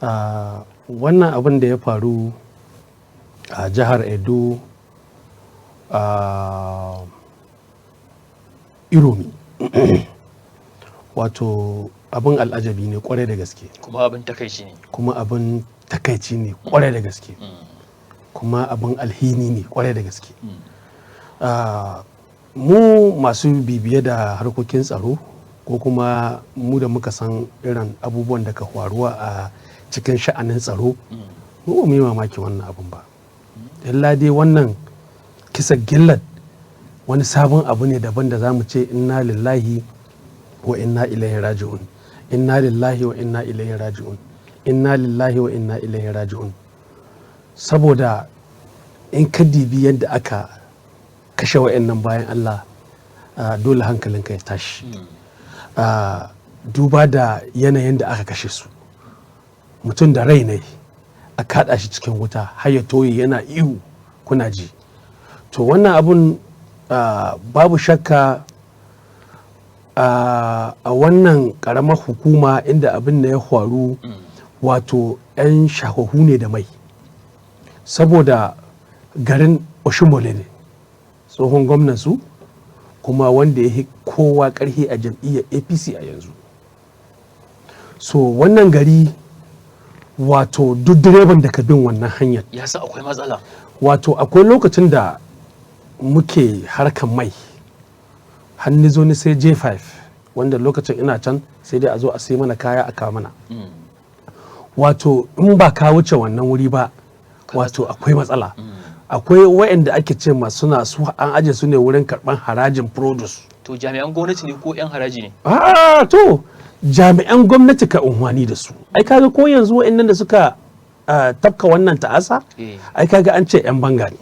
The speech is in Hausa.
Wannan abin da ya faru a jihar Edo a Iromi wato abin al'ajabi ne kwarai da gaske, kuma abin takaici ne kwarai da gaske, kuma abin alhini ne kwarai da gaske. Mu masu bibiye da harkokin tsaro ko kuma mu da muka san irin abubuwan da ka faruwa a cikin sha'anin tsaro, mu ba mu yi mamaki wannan abin ba. Illa dai wannan kisa gillat wani sabon abu ne daban da za mu ce inna lillahi wa inna ilaihi raji'un, inna lillahi wa inna ilaihi raji'un, inna lillahi wa inna ilaihi raji'un. Saboda in ka dibi yadda aka kashe wa'annan bayan Allah, dole hankalinka ya tashi. Duba da yanayin da aka kashe su, mutum da rai ne a kaɗa shi cikin wuta har ya toye yana ihu kuna ji. To wannan abun babu shakka a wannan ƙaramar hukuma inda abin da ya faru wato 'yan shahuhu ne da mai, saboda garin Oshimole ne tsohon gwamnan su kuma wanda ya yi kowa ƙarfi a jam'iyyar APC a yanzu. So wannan gari wato duk direban da ka bin wannan hanyar ya sa akwai matsala. Wato akwai lokacin da muke harkan mai hannu zo ni sai J5 wanda lokacin ina can sai dai a zo a sai mana kaya a kawo mana. Wato in ba ka wuce wannan wuri ba wato akwai matsala. Akwai wa'anda ake ce masu suna su an aje su ne wurin karban harajin produce. To jami'an gwamnati ne ko 'yan haraji ne? To jami'an gwamnati ka unhwani da su. Ai kaga ko yanzu wa'annan da suka tafka wannan ta'asa ai kaga an ce 'yan banga ne.